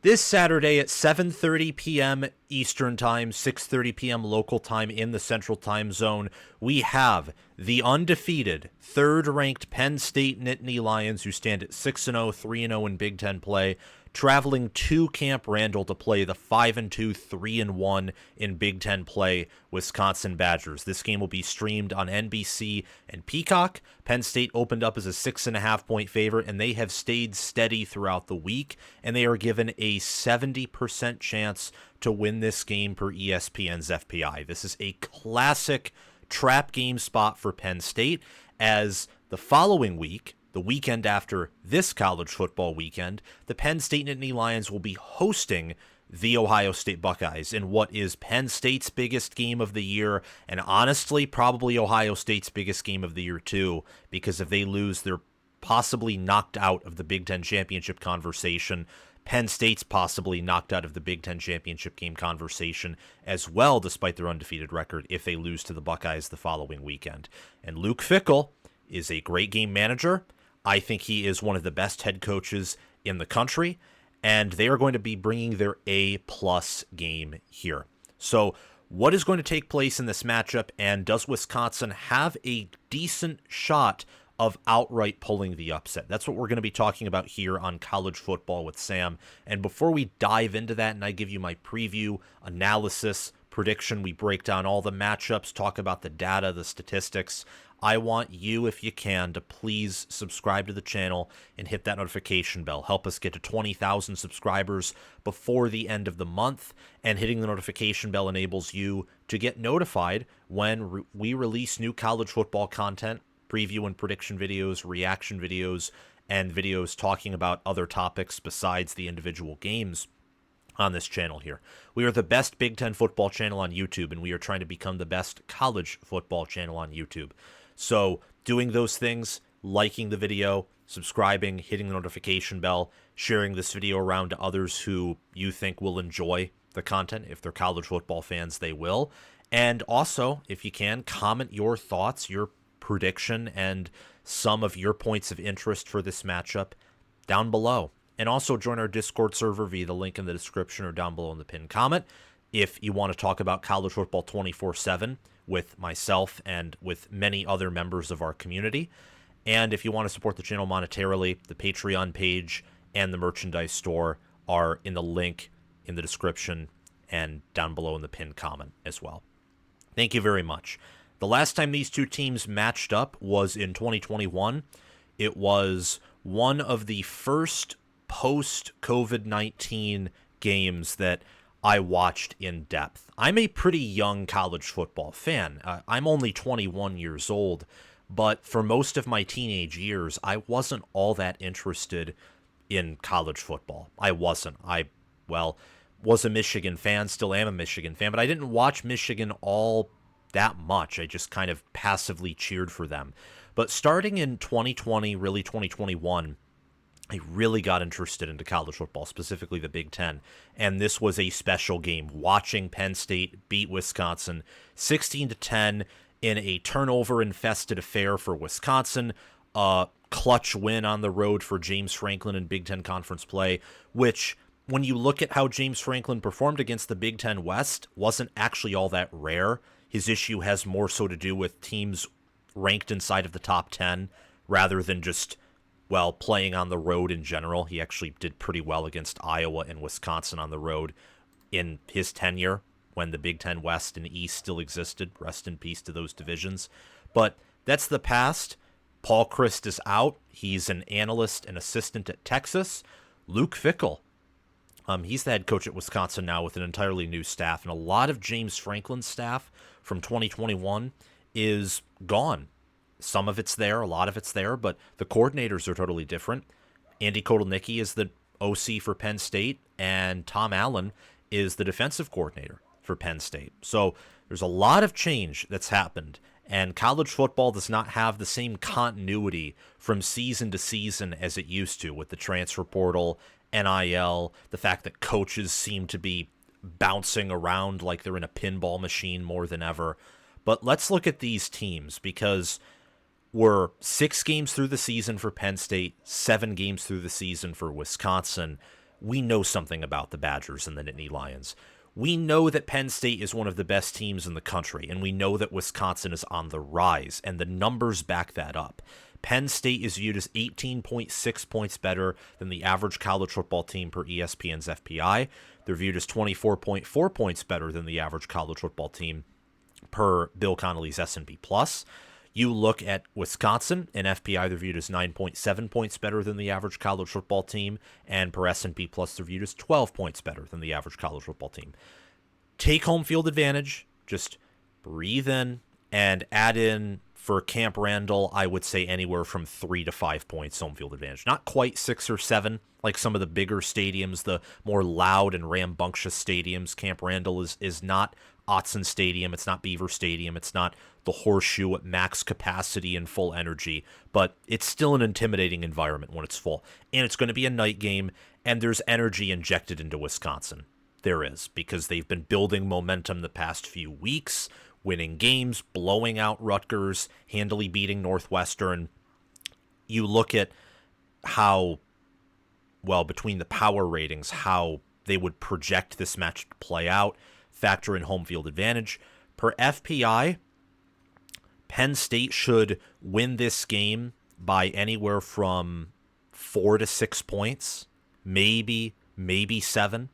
This Saturday at 7:30 p.m. Eastern Time, 6:30 p.m. local time in the Central Time Zone, we have the undefeated, third-ranked Penn State Nittany Lions, who stand at 6-0, 3-0 in Big Ten play, traveling to Camp Randall to play the 5-2, 3-1 in Big Ten play Wisconsin Badgers. This game will be streamed on NBC and Peacock. Penn State opened up as a 6.5-point favorite, and they have stayed steady throughout the week, and they are given a 70% chance to win this game per ESPN's FPI. This is a classic trap game spot for Penn State, as the following week, the weekend after this college football weekend, the Penn State Nittany Lions will be hosting the Ohio State Buckeyes in what is Penn State's biggest game of the year, and honestly, probably Ohio State's biggest game of the year too, because if they lose, they're possibly knocked out of the Big Ten championship conversation. Penn State's possibly knocked out of the Big Ten championship game conversation as well, despite their undefeated record, if they lose to the Buckeyes the following weekend. And Luke Fickell is a great game manager. I think he is one of the best head coaches in the country, and they are going to be bringing their A-plus game here. So what is going to take place in this matchup, and does Wisconsin have a decent shot of outright pulling the upset? That's what we're going to be talking about here on College Football with Sam. And before we dive into that and I give you my preview, analysis, prediction, we break down all the matchups, talk about the data, the statistics, I want you, if you can, to please subscribe to the channel and hit that notification bell. Help us get to 20,000 subscribers before the end of the month, and hitting the notification bell enables you to get notified when we release new college football content, preview and prediction videos, reaction videos, and videos talking about other topics besides the individual games on this channel here. We are the best Big Ten football channel on YouTube, and we are trying to become the best college football channel on YouTube. So doing those things, liking the video, subscribing, hitting the notification bell, sharing this video around to others who you think will enjoy the content. If they're college football fans, they will. And also, if you can, comment your thoughts, your prediction, and some of your points of interest for this matchup down below. And also join our Discord server via the link in the description or down below in the pinned comment if you want to talk about college football 24/7 with myself and with many other members of our community. And if you want to support the channel monetarily, the Patreon page and the merchandise store are in the link in the description and down below in the pinned comment as well. Thank you very much. The last time these two teams matched up was in 2021. It was one of the first post-COVID-19 games that I watched in depth. I'm a pretty young college football fan. I'm only 21 years old, but for most of my teenage years, I wasn't all that interested in college football. I wasn't. Was a Michigan fan, still am a Michigan fan, but I didn't watch Michigan all that much. I just kind of passively cheered for them. But starting in 2020, really 2021, I really got interested into college football, specifically the Big Ten, and this was a special game. Watching Penn State beat Wisconsin 16-10 in a turnover-infested affair for Wisconsin, a clutch win on the road for James Franklin in Big Ten Conference play, which, when you look at how James Franklin performed against the Big Ten West, wasn't actually all that rare. His issue has more so to do with teams ranked inside of the top 10 rather than just playing on the road in general. He actually did pretty well against Iowa and Wisconsin on the road in his tenure when the Big Ten West and East still existed. Rest in peace to those divisions. But that's the past. Paul Chryst is out. He's an analyst and assistant at Texas. Luke Fickell, he's the head coach at Wisconsin now with an entirely new staff, and a lot of James Franklin's staff from 2021 is gone. Some of it's there, a lot of it's there, but the coordinators are totally different. Andy Kotelnicki is the OC for Penn State, and Tom Allen is the defensive coordinator for Penn State. So there's a lot of change that's happened, and college football does not have the same continuity from season to season as it used to with the transfer portal, NIL, the fact that coaches seem to be bouncing around like they're in a pinball machine more than ever. But let's look at these teams, because we're 6 games through the season for Penn State, 7 games through the season for Wisconsin. we know something about the Badgers and the Nittany Lions. We know that Penn State is one of the best teams in the country, and we know that Wisconsin is on the rise, and the numbers back that up. Penn State is viewed as 18.6 points better than the average college football team per ESPN's FPI. They're viewed as 24.4 points better than the average college football team per Bill Connolly's S&P Plus. You look at Wisconsin, and FPI, they're viewed as 9.7 points better than the average college football team, and per S&P Plus, they're viewed as 12 points better than the average college football team. Take home field advantage, just breathe in, and add in, for Camp Randall, I would say anywhere from 3 to 5 points home field advantage. Not quite 6 or 7, like some of the bigger stadiums, the more loud and rambunctious stadiums. Camp Randall is not Autzen Stadium, it's not Beaver Stadium, it's not the Horseshoe at max capacity and full energy, but it's still an intimidating environment when it's full. And it's going to be a night game, and there's energy injected into Wisconsin. There is, because they've been building momentum the past few weeks, winning games, blowing out Rutgers, handily beating Northwestern. You look at how, well, between the power ratings, how they would project this match to play out, factor in home field advantage. Per FPI, Penn State should win this game by anywhere from 4 to 6 points, maybe 7.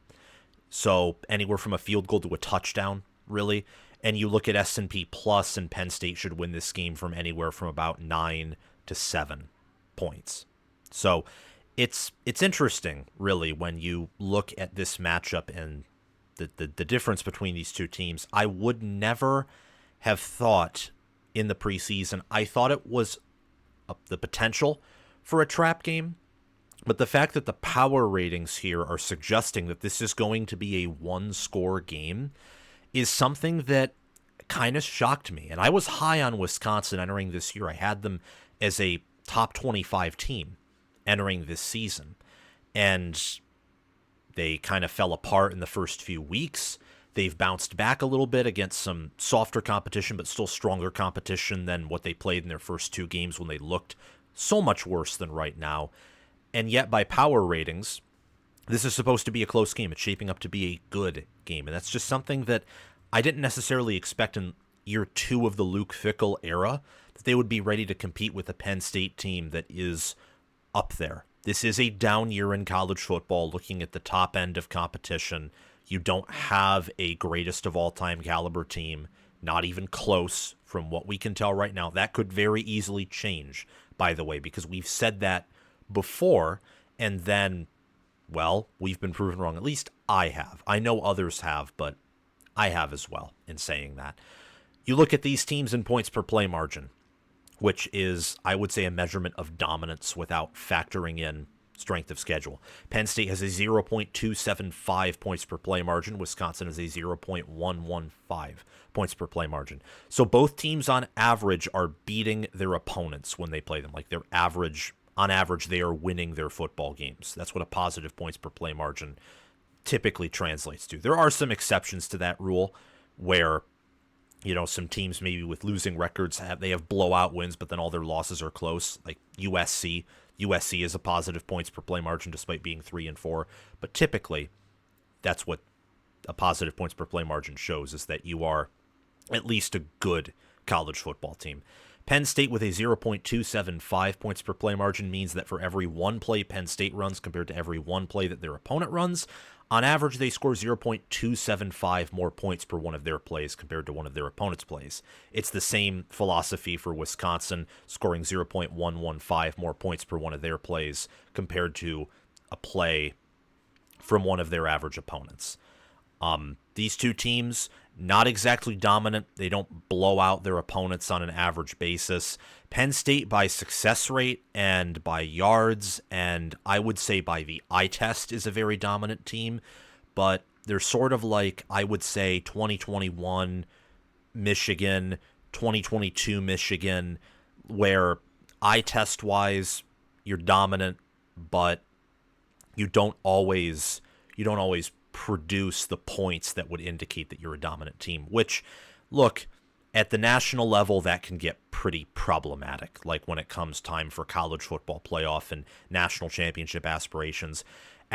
So anywhere from a field goal to a touchdown, really. And you look at S&P Plus, and Penn State should win this game from anywhere from about 9 to 7 points. So it's interesting, really, when you look at this matchup and the difference between these two teams. I would never have thought in the preseason, I thought it was the potential for a trap game, but the fact that the power ratings here are suggesting that this is going to be a one-score game is something that kind of shocked me. And I was high on Wisconsin entering this year. I had them as a top 25 team entering this season. And they kind of fell apart in the first few weeks. They've bounced back a little bit against some softer competition, but still stronger competition than what they played in their first 2 games when they looked so much worse than right now. And yet, by power ratings, this is supposed to be a close game. It's shaping up to be a good game. And that's just something that I didn't necessarily expect in year 2 of the Luke Fickell era, that they would be ready to compete with a Penn State team that is up there. This is a down year in college football, looking at the top end of competition. You don't have a greatest of all time caliber team, not even close from what we can tell right now. That could very easily change, by the way, because we've said that before, and then, well, we've been proven wrong. At least I have. I know others have, but I have as well in saying that. You look at these teams in points per play margin, which is, I would say, a measurement of dominance without factoring in strength of schedule. Penn State has a 0.275 points per play margin. Wisconsin has a 0.115 points per play margin. So both teams on average are beating their opponents when they play them. Like on average, they are winning their football games. That's what a positive points per play margin typically translates to. There are some exceptions to that rule where, you know, some teams maybe with losing records have blowout wins, but then all their losses are close, like USC. USC is a positive points per play margin despite being 3-4, but typically that's what a positive points per play margin shows, is that you are at least a good college football team. Penn State with a 0.275 points per play margin means that for every one play Penn State runs compared to every one play that their opponent runs, on average they score 0.275 more points per one of their plays compared to one of their opponent's plays. It's the same philosophy for Wisconsin, scoring 0.115 more points per one of their plays compared to a play from one of their average opponents. These two teams, not exactly dominant. They don't blow out their opponents on an average basis. Penn State by success rate and by yards, and I would say by the eye test, is a very dominant team, but they're sort of like, I would say, 2021 Michigan, 2022 Michigan, where eye test wise you're dominant, but you don't always produce the points that would indicate that you're a dominant team, which, look, at the national level, that can get pretty problematic, like when it comes time for college football playoff and national championship aspirations.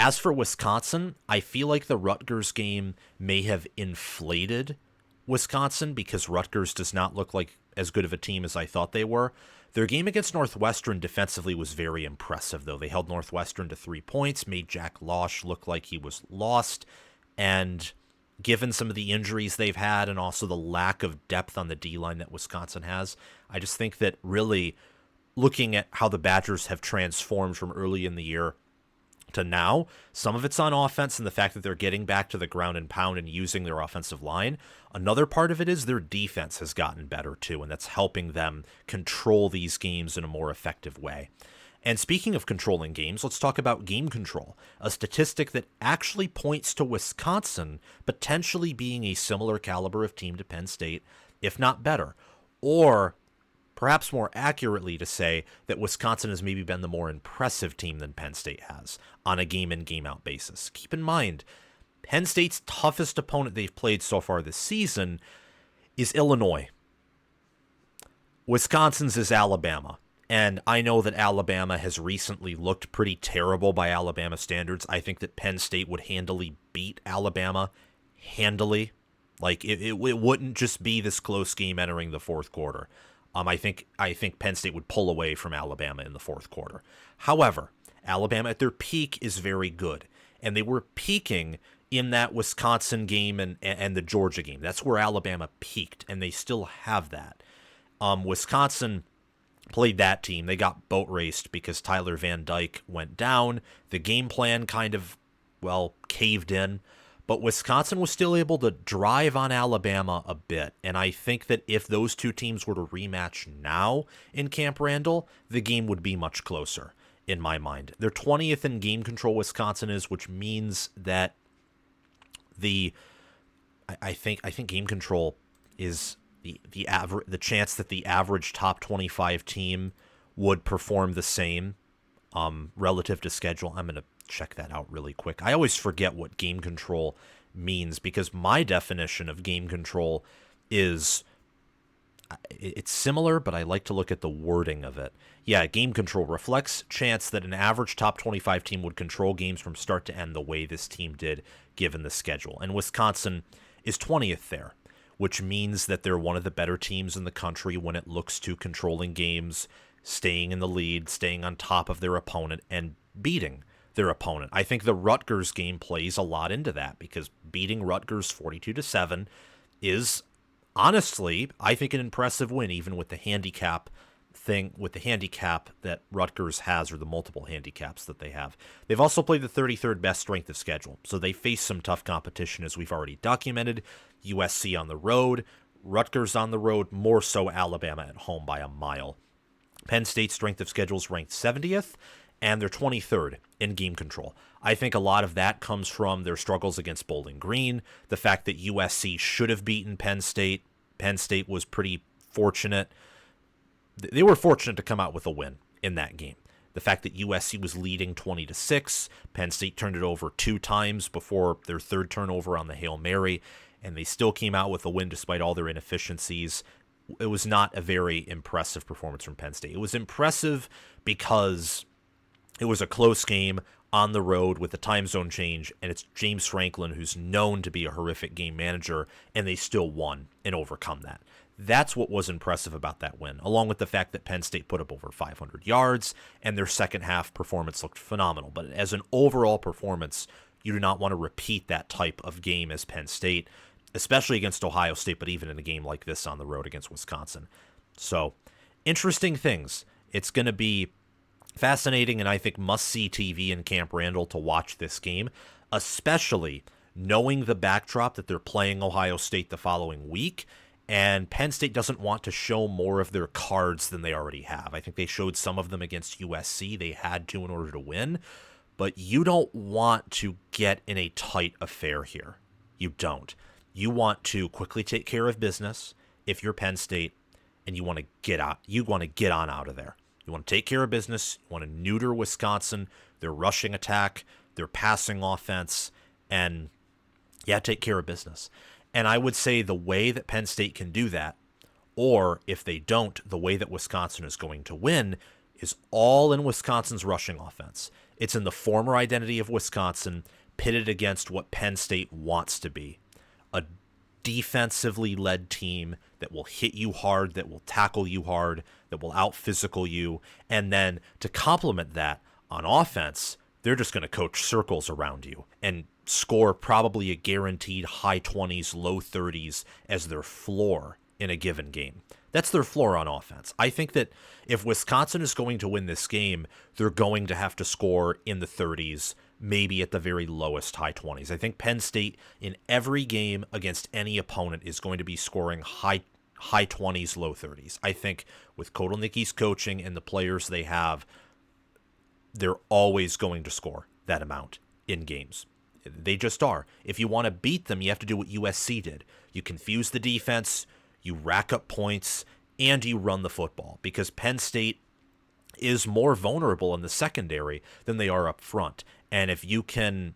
As for Wisconsin, I feel like the Rutgers game may have inflated Wisconsin because Rutgers does not look like as good of a team as I thought they were. Their game against Northwestern defensively was very impressive, though. They held Northwestern to 3 points, made Jack Losh look like he was lost, and given some of the injuries they've had and also the lack of depth on the D-line that Wisconsin has, I just think that really looking at how the Badgers have transformed from early in the year to now, some of it's on offense and the fact that they're getting back to the ground and pound and using their offensive line. Another part of it is their defense has gotten better too, and that's helping them control these games in a more effective way. And speaking of controlling games, let's talk about game control, a statistic that actually points to Wisconsin potentially being a similar caliber of team to Penn State, if not better, or perhaps more accurately to say that Wisconsin has maybe been the more impressive team than Penn State has on a game-in, game-out basis. Keep in mind, Penn State's toughest opponent they've played so far this season is Illinois. Wisconsin's is Alabama. And I know that Alabama has recently looked pretty terrible by Alabama standards. I think that Penn State would handily beat Alabama. Handily. Like, it wouldn't just be this close game entering the fourth quarter. I think Penn State would pull away from Alabama in the fourth quarter. However, Alabama at their peak is very good. And they were peaking in that Wisconsin game and the Georgia game. That's where Alabama peaked, and they still have that. Wisconsin played that team. They got boat raced because Tyler Van Dyke went down. The game plan kind of, caved in. But Wisconsin was still able to drive on Alabama a bit. And I think that if those two teams were to rematch now in Camp Randall, the game would be much closer, in my mind. They're 20th in game control, Wisconsin is, which means that I think game control is the chance that the average top 25 team would perform the same relative to schedule. I'm going to check that out really quick. I always forget what game control means because my definition of game control is it's similar, but I like to look at the wording of it. Yeah, game control reflects chance that an average top 25 team would control games from start to end the way this team did given the schedule. And Wisconsin is 20th there, which means that they're one of the better teams in the country when it looks to controlling games, staying in the lead, staying on top of their opponent, and beating their opponent. I think the Rutgers game plays a lot into that because beating Rutgers 42-7 is honestly, I think, an impressive win, even with the handicap that Rutgers has, or the multiple handicaps that they have. They've also played the 33rd best strength of schedule, so they face some tough competition, as we've already documented. USC on the road, Rutgers on the road, more so Alabama at home by a mile. Penn State's strength of schedule is ranked 70th, and they're 23rd in game control. I think a lot of that comes from their struggles against Bowling Green, the fact that USC should have beaten Penn State. Penn State was pretty fortunate. They were fortunate to come out with a win in that game. The fact that USC was leading 20-6, Penn State turned it over 2 times before their third turnover on the Hail Mary, and they still came out with a win despite all their inefficiencies. It was not a very impressive performance from Penn State. It was impressive because it was a close game on the road with the time zone change, and it's James Franklin, who's known to be a horrific game manager, and they still won and overcome that. That's what was impressive about that win, along with the fact that Penn State put up over 500 yards, and their second half performance looked phenomenal. But as an overall performance, you do not want to repeat that type of game as Penn State, especially against Ohio State, but even in a game like this on the road against Wisconsin. So, interesting things. It's going to be fascinating and I think must-see TV in Camp Randall to watch this game, especially knowing the backdrop that they're playing Ohio State the following week, and Penn State doesn't want to show more of their cards than they already have. I think they showed some of them against USC. They had to in order to win, but you don't want to get in a tight affair here. You don't. You want to quickly take care of business if you're Penn State, and you want to get out. You want to get on out of there. You want to take care of business. You want to neuter Wisconsin, their rushing attack, their passing offense, and take care of business. And I would say the way that Penn State can do that, or if they don't, the way that Wisconsin is going to win is all in Wisconsin's rushing offense. It's in the former identity of Wisconsin pitted against what Penn State wants to be, a defensively led team that will hit you hard, that will tackle you hard, that will out-physical you. And then to complement that, on offense, they're just going to coach circles around you and score probably a guaranteed high 20s, low 30s as their floor in a given game. That's their floor on offense. I think that if Wisconsin is going to win this game, they're going to have to score in the 30s, maybe at the very lowest high 20s. I think Penn State in every game against any opponent is going to be scoring high 20s, low 30s. I think with Kotelnicki's coaching and the players they have, they're always going to score that amount in games. They just are. If you want to beat them, you have to do what USC did. You confuse the defense, you rack up points, and you run the football, because Penn State is more vulnerable in the secondary than they are up front. And if you can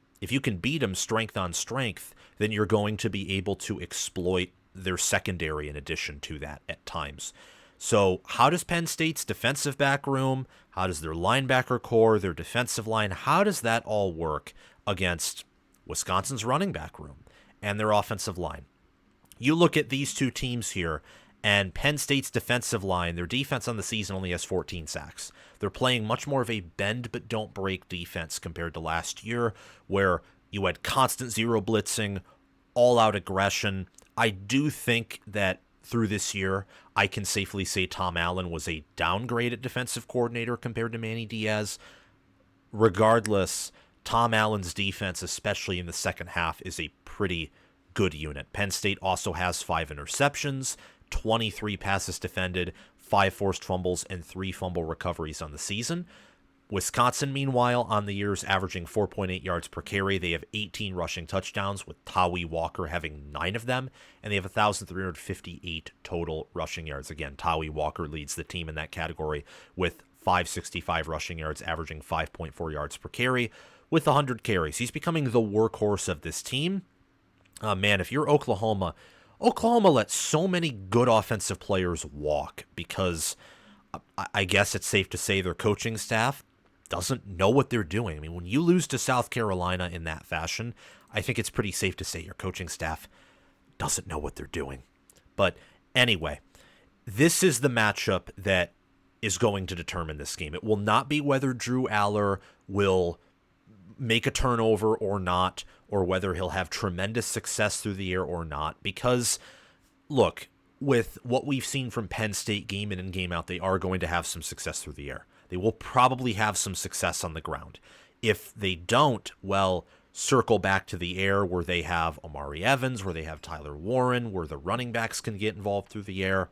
beat them strength on strength, then you're going to be able to exploit their secondary in addition to that at times. So how does Penn State's defensive back room, how does their linebacker core, their defensive line, how does that all work against Wisconsin's running back room and their offensive line? You look at these two teams here, and Penn State's defensive line, their defense on the season only has 14 sacks. They're playing much more of a bend but don't break defense compared to last year, where you had constant zero blitzing, all-out aggression. I do think that through this year, I can safely say Tom Allen was a downgrade at defensive coordinator compared to Manny Diaz. Regardless, Tom Allen's defense, especially in the second half, is a pretty good unit. Penn State also has 5 interceptions, 23 passes defended, 5 forced fumbles, and 3 fumble recoveries on the season. Wisconsin, meanwhile, on the year is averaging 4.8 yards per carry. They have 18 rushing touchdowns, with Tawi Walker having 9 of them, and they have 1,358 total rushing yards. Again, Tawi Walker leads the team in that category with 565 rushing yards, averaging 5.4 yards per carry with 100 carries. He's becoming the workhorse of this team. Man, if you're Oklahoma lets so many good offensive players walk because I guess it's safe to say their coaching staff doesn't know what they're doing. I mean, when you lose to South Carolina in that fashion, I think it's pretty safe to say your coaching staff doesn't know what they're doing. But anyway, this is the matchup that is going to determine this game. It will not be whether Drew Aller will make a turnover or not, or whether he'll have tremendous success through the air or not, because, look, with what we've seen from Penn State game in and game out, they are going to have some success through the air. They will probably have some success on the ground. If they don't, well, circle back to the air where they have Amari Evans, where they have Tyler Warren, where the running backs can get involved through the air,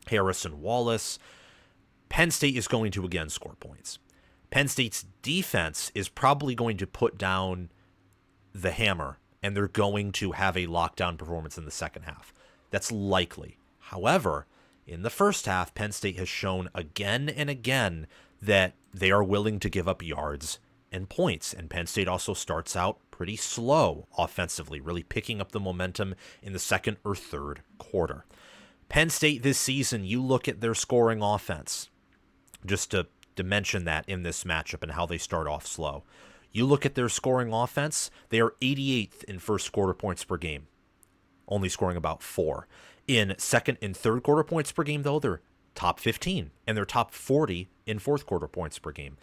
Harrison Wallace. Penn State is going to again score points. Penn State's defense is probably going to put down the hammer, and they're going to have a lockdown performance in the second half. That's likely. However, in the first half, Penn State has shown again and again that they are willing to give up yards and points, and Penn State also starts out pretty slow offensively, really picking up the momentum in the second or third quarter. Penn State this season, you look at their scoring offense, just to mention that in this matchup and how they start off slow. You look at their scoring offense, they are 88th in first quarter points per game, only scoring about 4. In second and third quarter points per game, though, they're top 15, and they're top 40 in fourth quarter points per game.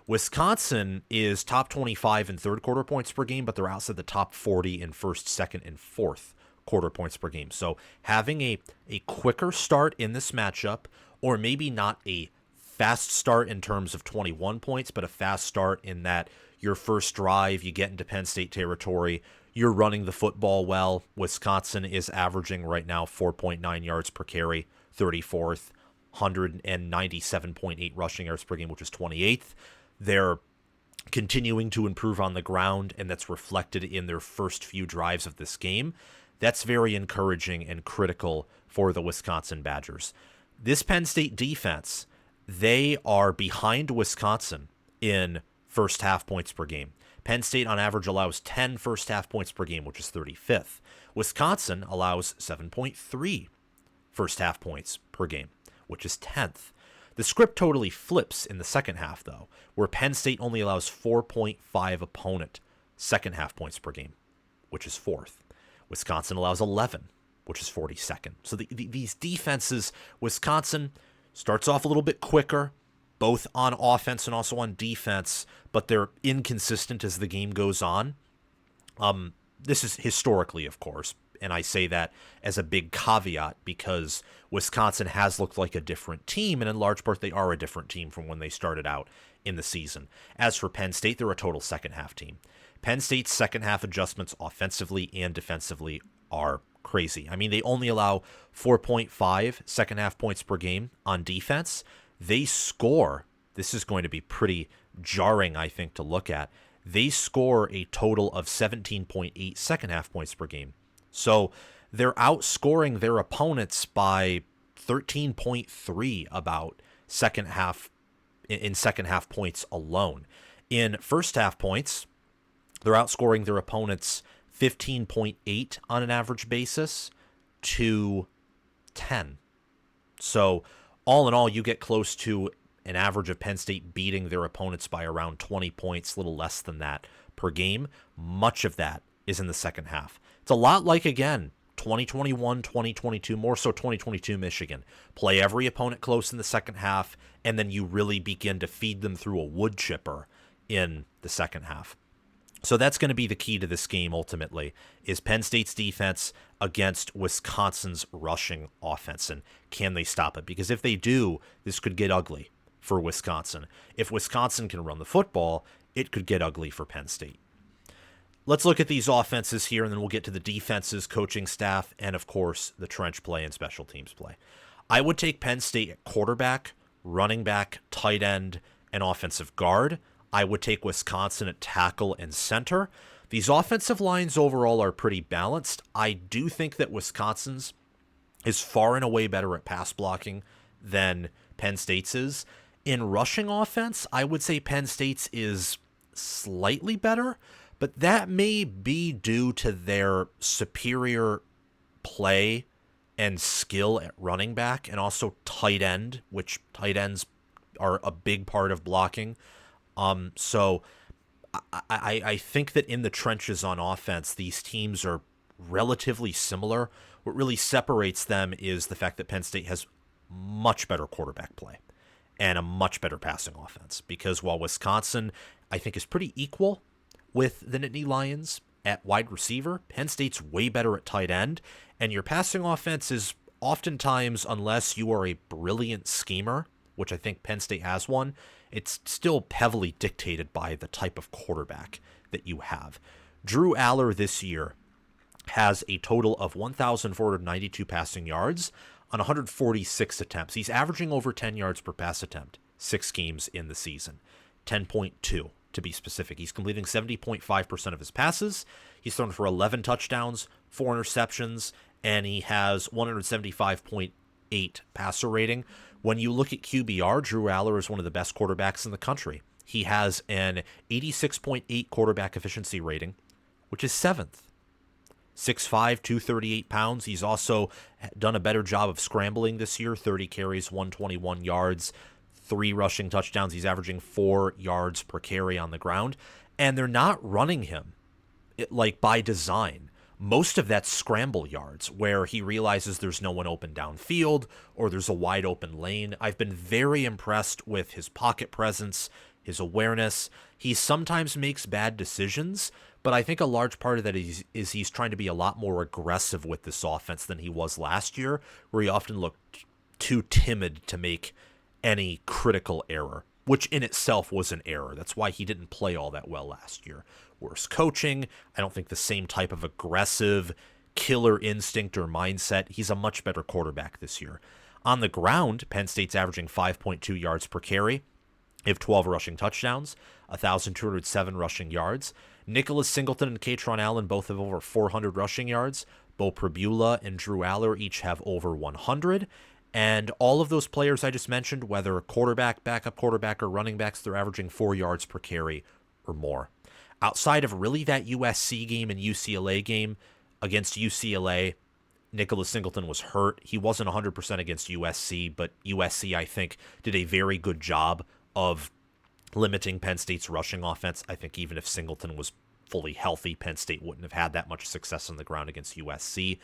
Wisconsin is top 25 in third quarter points per game, but they're outside the top 40 in first, second, and fourth quarter points per game. So having a quicker start in this matchup, or maybe not a fast start in terms of 21 points, but a fast start in that your first drive, you get into Penn State territory, you're running the football well. Wisconsin is averaging right now 4.9 yards per carry, 34th, 197.8 rushing yards per game, which is 28th. They're continuing to improve on the ground, and that's reflected in their first few drives of this game. That's very encouraging and critical for the Wisconsin Badgers. This Penn State defense, they are behind Wisconsin in first half points per game. Penn State on average allows 10 first half points per game, which is 35th. Wisconsin allows 7.3 first half points per game, which is 10th. The script totally flips in the second half, though, where Penn State only allows 4.5 opponent second half points per game, which is fourth. Wisconsin allows 11, which is 42nd. So these defenses, Wisconsin starts off a little bit quicker, both on offense and also on defense, but they're inconsistent as the game goes on. This is historically, of course, and I say that as a big caveat because Wisconsin has looked like a different team, and in large part they are a different team from when they started out in the season. As for Penn State, they're a total second half team. Penn State's second half adjustments offensively and defensively are crazy. I mean, they only allow 4.5 second half points per game on defense. They score, this is going to be pretty jarring, I think, to look at. They score a total of 17.8 second half points per game. So they're outscoring their opponents by 13.3 about second half in second half points alone. In first half points, they're outscoring their opponents 15.8 on an average basis to 10. So all in all, you get close to an average of Penn State beating their opponents by around 20 points, a little less than that per game. Much of that is in the second half. It's a lot like, again, 2021, 2022, more so 2022 Michigan. Play every opponent close in the second half, and then you really begin to feed them through a wood chipper in the second half. So that's going to be the key to this game ultimately, is Penn State's defense against Wisconsin's rushing offense, and can they stop it? Because if they do, this could get ugly for Wisconsin. If Wisconsin can run the football, it could get ugly for Penn State. Let's look at these offenses here, and then we'll get to the defenses, coaching staff, and of course, the trench play and special teams play. I would take Penn State at quarterback, running back, tight end, and offensive guard. I would take Wisconsin at tackle and center. These offensive lines overall are pretty balanced. I do think that Wisconsin's is far and away better at pass blocking than Penn State's is. In rushing offense, I would say Penn State's is slightly better, but that may be due to their superior play and skill at running back and also tight end, which tight ends are a big part of blocking. So I think that in the trenches on offense, these teams are relatively similar. What really separates them is the fact that Penn State has much better quarterback play and a much better passing offense. Because while Wisconsin, I think, is pretty equal with the Nittany Lions at wide receiver, Penn State's way better at tight end. And your passing offense is oftentimes, unless you are a brilliant schemer, which I think Penn State has one, it's still heavily dictated by the type of quarterback that you have. Drew Aller this year has a total of 1,492 passing yards on 146 attempts. He's averaging over 10 yards per pass attempt, 6 games in the season, 10.2 to be specific. He's completing 70.5% of his passes. He's thrown for 11 touchdowns, 4 interceptions, and he has 175.8 passer rating. When you look at QBR, Drew Aller is one of the best quarterbacks in the country. He has an 86.8 quarterback efficiency rating, which is 7th. 6'5", 238 pounds. He's also done a better job of scrambling this year, 30 carries, 121 yards, 3 rushing touchdowns. He's averaging 4 yards per carry on the ground, and they're not running him like by design. Most of that's scramble yards where he realizes there's no one open downfield or there's a wide open lane. I've been very impressed with his pocket presence, his awareness. He sometimes makes bad decisions, but I think a large part of that is he's trying to be a lot more aggressive with this offense than he was last year, where he often looked too timid to make any critical error, which in itself was an error. That's why he didn't play all that well last year. Worse coaching. I don't think the same type of aggressive killer instinct or mindset. He's a much better quarterback this year. On the ground, Penn State's averaging 5.2 yards per carry. They have 12 rushing touchdowns, 1,207 rushing yards. Nicholas Singleton and Katron Allen both have over 400 rushing yards. Bo Pribula and Drew Aller each have over 100. And all of those players I just mentioned, whether quarterback, backup quarterback, or running backs, they're averaging 4 yards per carry or more. Outside of really that USC game and UCLA game, against UCLA, Nicholas Singleton was hurt. He wasn't 100% against USC, but USC, I think, did a very good job of limiting Penn State's rushing offense. I think even if Singleton was fully healthy, Penn State wouldn't have had that much success on the ground against USC.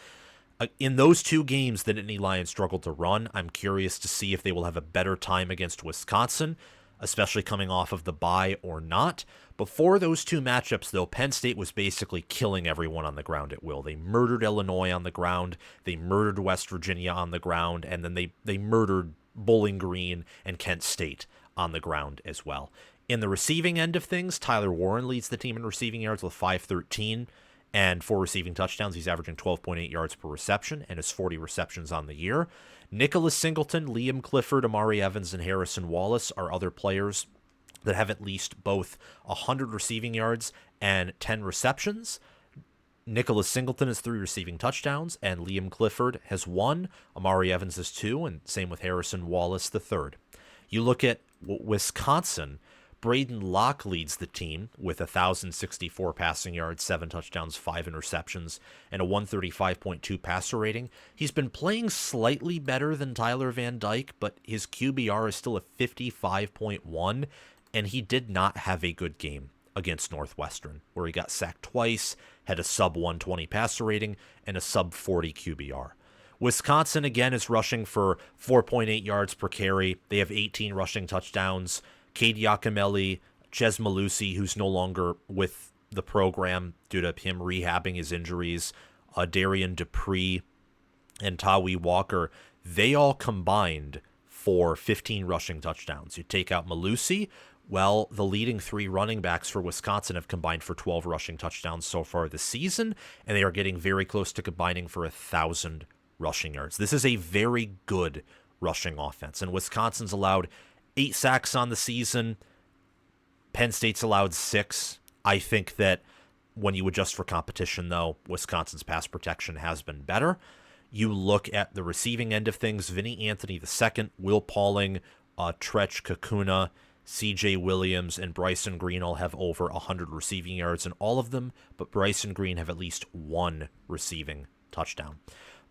In those two games, the Nittany Lions struggled to run. I'm curious to see if they will have a better time against Wisconsin, especially coming off of the bye or not. Before those two matchups, though, Penn State was basically killing everyone on the ground at will. They murdered Illinois on the ground, they murdered West Virginia on the ground, and then they murdered Bowling Green and Kent State on the ground as well. In the receiving end of things, Tyler Warren leads the team in receiving yards with 513 and 4 receiving touchdowns. He's averaging 12.8 yards per reception and has 40 receptions on the year. Nicholas Singleton, Liam Clifford, Amari Evans, and Harrison Wallace are other players that have at least both 100 receiving yards and 10 receptions. Nicholas Singleton has 3 receiving touchdowns, and Liam Clifford has 1. Amari Evans has 2, and same with Harrison Wallace the third. You look at Wisconsin, Braden Locke leads the team with 1,064 passing yards, 7 touchdowns, 5 interceptions, and a 135.2 passer rating. He's been playing slightly better than Tyler Van Dyke, but his QBR is still a 55.1, and he did not have a good game against Northwestern, where he got sacked twice, had a sub-120 passer rating, and a sub-40 QBR. Wisconsin, again, is rushing for 4.8 yards per carry. They have 18 rushing touchdowns. Cade Yakimelli, Ches Malusi, who's no longer with the program due to him rehabbing his injuries, Darian Dupree, and Tawi Walker, they all combined for 15 rushing touchdowns. You take out Malusi, well, the leading 3 running backs for Wisconsin have combined for 12 rushing touchdowns so far this season, and they are getting very close to combining for 1,000 rushing yards. This is a very good rushing offense, and Wisconsin's allowed 8 sacks on the season. Penn State's allowed 6. I think that when you adjust for competition, though, Wisconsin's pass protection has been better. You look at the receiving end of things, Vinny Anthony II, Will Pauling, Tretch Kakuna, CJ Williams, and Bryson Green all have over 100 receiving yards in all of them, but Bryson Green have at least 1 receiving touchdown.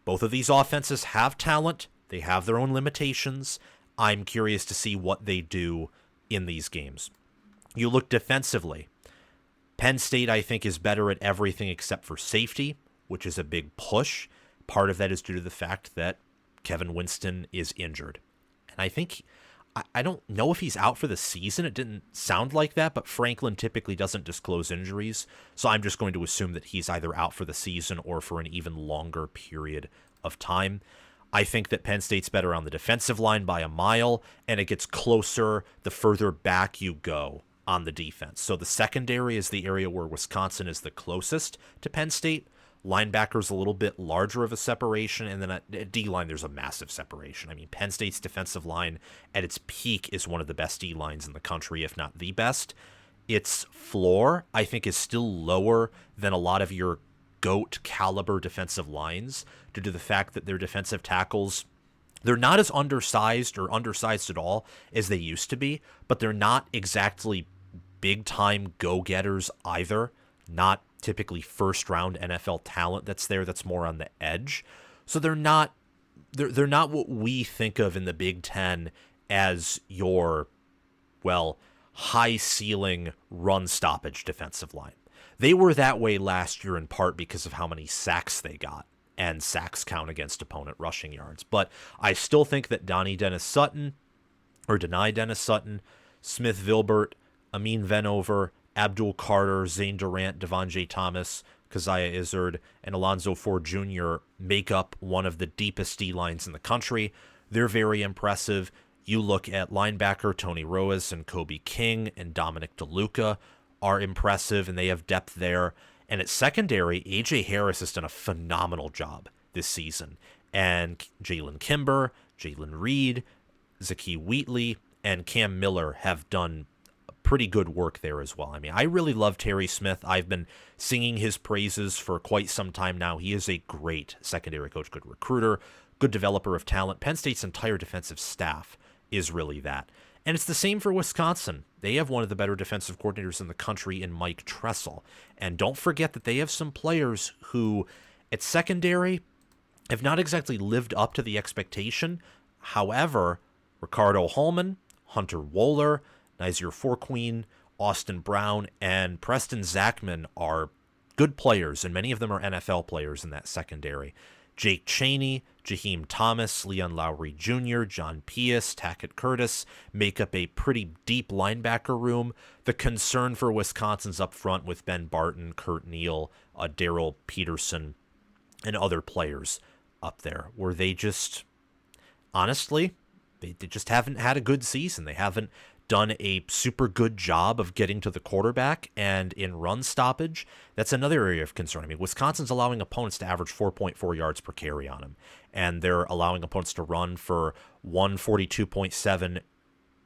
Both of these offenses have talent. They have their own limitations. I'm curious to see what they do in these games. You look defensively. Penn State, I think, is better at everything except for safety, which is a big push. Part of that is due to the fact that Kevin Winston is injured. And I think, I don't know if he's out for the season. It didn't sound like that, but Franklin typically doesn't disclose injuries. So I'm just going to assume that he's either out for the season or for an even longer period of time. I think that Penn State's better on the defensive line by a mile, and it gets closer the further back you go on the defense. So the secondary is the area where Wisconsin is the closest to Penn State. Linebackers a little bit larger of a separation, and then at D-line there's a massive separation. I mean, Penn State's defensive line at its peak is one of the best D-lines in the country, if not the best. Its floor, I think, is still lower than a lot of your GOAT caliber defensive lines due to the fact that their defensive tackles, they're not as undersized or undersized at all as they used to be, but they're not exactly big-time go-getters either. Not typically first-round NFL talent that's there. That's more on the edge. So they're not what we think of in the Big Ten as your, well, high-ceiling run stoppage defensive line. They were that way last year in part because of how many sacks they got and sacks count against opponent rushing yards. But I still think that Denai Dennis Sutton, Smith Vilbert, Amin Venover, Abdul Carter, Zane Durant, Devon J. Thomas, Keziah Izzard, and Alonzo Ford Jr. make up one of the deepest D-lines in the country. They're very impressive. You look at linebacker Tony Roas and Kobe King and Dominic DeLuca are impressive, and they have depth there. And at secondary, A.J. Harris has done a phenomenal job this season. And Jalen Kimber, Jalen Reed, Zaki Wheatley, and Cam Miller have done pretty good work there as well. I mean, I really love Terry Smith. I've been singing his praises for quite some time now. He is a great secondary coach, good recruiter, good developer of talent. Penn State's entire defensive staff is really that. And it's the same for Wisconsin. They have one of the better defensive coordinators in the country in Mike Tressel. And don't forget that they have some players who, at secondary, have not exactly lived up to the expectation. However, Ricardo Hallman, Hunter Wohler, Nazir Forqueen, Austin Brown, and Preston Zachman are good players, and many of them are NFL players in that secondary. Jake Chaney, Jaheim Thomas, Leon Lowry Jr., John Pius, Tackett Curtis make up a pretty deep linebacker room. The concern for Wisconsin's up front with Ben Barton, Kurt Neal, Daryl Peterson, and other players up there, where they just, honestly, they just haven't had a good season. They haven't done a super good job of getting to the quarterback, and in run stoppage, that's another area of concern. I mean, Wisconsin's allowing opponents to average 4.4 yards per carry on them, and they're allowing opponents to run for 142.7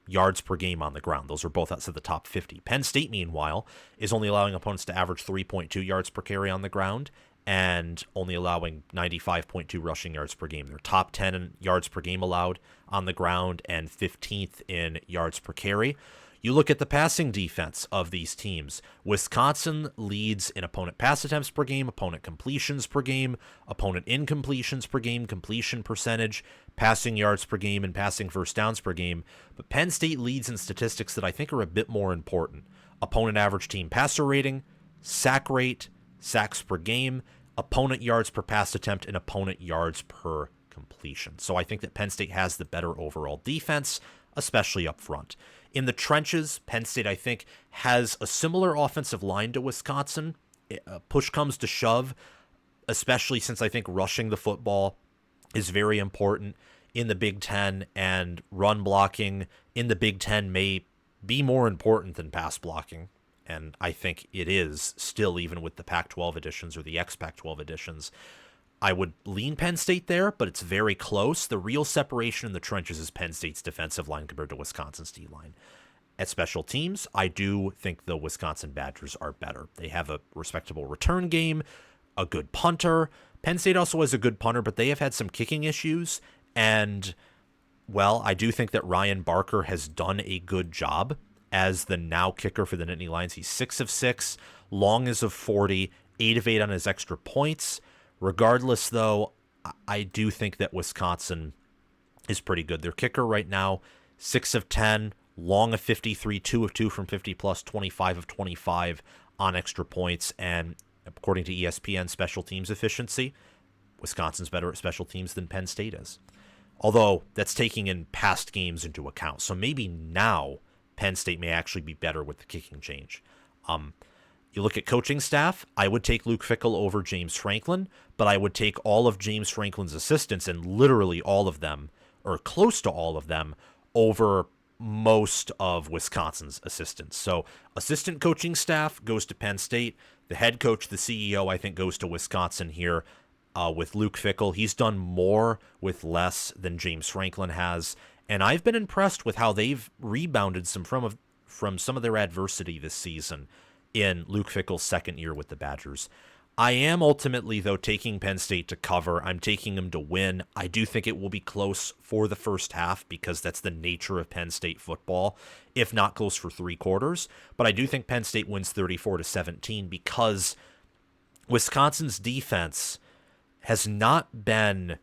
yards per game on the ground. Those are both outside the top 50. Penn State, meanwhile, is only allowing opponents to average 3.2 yards per carry on the ground, and only allowing 95.2 rushing yards per game. They're top 10 in yards per game allowed on the ground and 15th in yards per carry. You look at the passing defense of these teams. Wisconsin leads in opponent pass attempts per game, opponent completions per game, opponent incompletions per game, completion percentage, passing yards per game, and passing first downs per game. But Penn State leads in statistics that I think are a bit more important. Opponent average team passer rating, sack rate, sacks per game, opponent yards per pass attempt, and opponent yards per completion. So I think that Penn State has the better overall defense, especially up front. In the trenches, Penn State, I think, has a similar offensive line to Wisconsin. Push comes to shove, especially since I think rushing the football is very important in the Big Ten, and run blocking in the Big Ten may be more important than pass blocking. And I think it is still, even with the Pac-12 editions or the ex-Pac-12 editions. I would lean Penn State there, but it's very close. The real separation in the trenches is Penn State's defensive line compared to Wisconsin's D-line. At special teams, I do think the Wisconsin Badgers are better. They have a respectable return game, a good punter. Penn State also has a good punter, but they have had some kicking issues. And, well, I do think that Ryan Barker has done a good job as the now kicker for the Nittany Lions. He's 6 of 6, long is of 40, 8 of 8 on his extra points. Regardless, though, I do think that Wisconsin is pretty good. Their kicker right now, 6 of 10, long of 53, 2 of 2 from 50 plus, 25 of 25 on extra points. And according to ESPN special teams efficiency, Wisconsin's better at special teams than Penn State is. Although that's taking in past games into account. So maybe now Penn State may actually be better with the kicking change. You look at coaching staff, I would take Luke Fickell over James Franklin, but I would take all of James Franklin's assistants, and literally all of them, or close to all of them, over most of Wisconsin's assistants. So assistant coaching staff goes to Penn State. The head coach, the CEO, I think goes to Wisconsin here with Luke Fickell. He's done more with less than James Franklin has. And I've been impressed with how they've rebounded from some of their adversity this season in Luke Fickell's second year with the Badgers. I am ultimately, though, taking Penn State to cover. I'm taking them to win. I do think it will be close for the first half because that's the nature of Penn State football, if not close for 3 quarters. But I do think Penn State wins 34-17 because Wisconsin's defense has not been...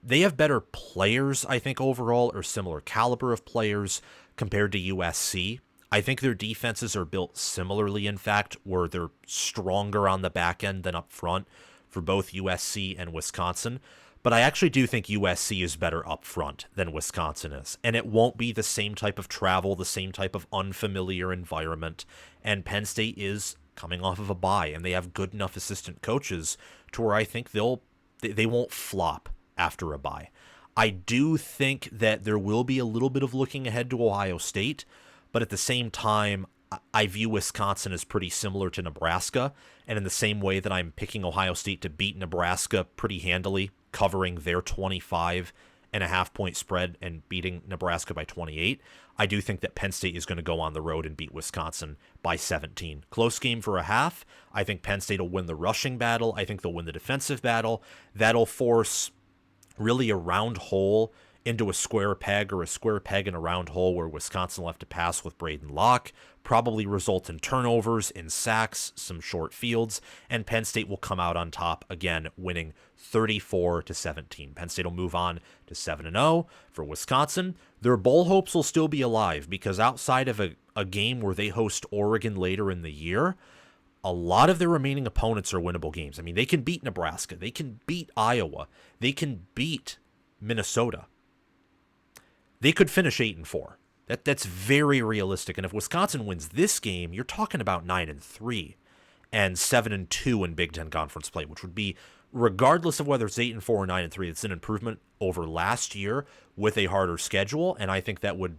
They have better players, I think, overall, or similar caliber of players compared to USC. I think their defenses are built similarly, in fact, where they're stronger on the back end than up front for both USC and Wisconsin. But I actually do think USC is better up front than Wisconsin is. And it won't be the same type of travel, the same type of unfamiliar environment. And Penn State is coming off of a bye, and they have good enough assistant coaches to where I think they won't flop after a bye. I do think that there will be a little bit of looking ahead to Ohio State, but at the same time, I view Wisconsin as pretty similar to Nebraska, and in the same way that I'm picking Ohio State to beat Nebraska pretty handily, covering their 25.5-point spread and beating Nebraska by 28, I do think that Penn State is going to go on the road and beat Wisconsin by 17. Close game for a half. I think Penn State will win the rushing battle. I think they'll win the defensive battle. That'll force really a round hole into a square peg or a square peg in a round hole where Wisconsin will have to pass with Braden Locke, probably result in turnovers, in sacks, some short fields, and Penn State will come out on top again, winning 34-17. Penn State will move on to 7-0. For Wisconsin, their bowl hopes will still be alive because outside of a game where they host Oregon later in the year, a lot of their remaining opponents are winnable games. I mean, they can beat Nebraska, they can beat Iowa, they can beat Minnesota. They could finish 8-4. That's very realistic. And if Wisconsin wins this game, you're talking about 9-3 and 7-2 in Big Ten Conference play, which would be, regardless of whether it's 8-4 or 9-3, it's an improvement over last year with a harder schedule. And I think that would,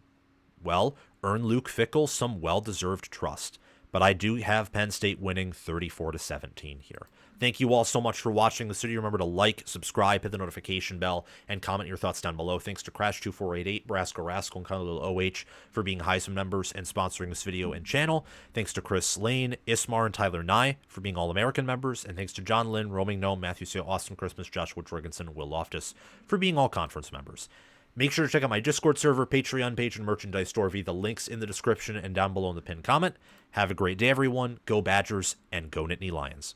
well, earn Luke Fickell some well-deserved trust. But I do have Penn State winning 34-17 here. Thank you all so much for watching this video. Remember to like, subscribe, hit the notification bell, and comment your thoughts down below. Thanks to Crash2488, Brasco Rascal, and Colonel OH for being Heisman members and sponsoring this video and channel. Thanks to Chris Lane, Ismar, and Tyler Nye for being All-American members. And thanks to John Lynn, Roaming Gnome, Matthew Sale, Austin Christmas, Joshua Jorgensen, and Will Loftus for being All-Conference members. Make sure to check out my Discord server, Patreon page, and merchandise store via the links in the description and down below in the pinned comment. Have a great day, everyone. Go Badgers, and go Nittany Lions.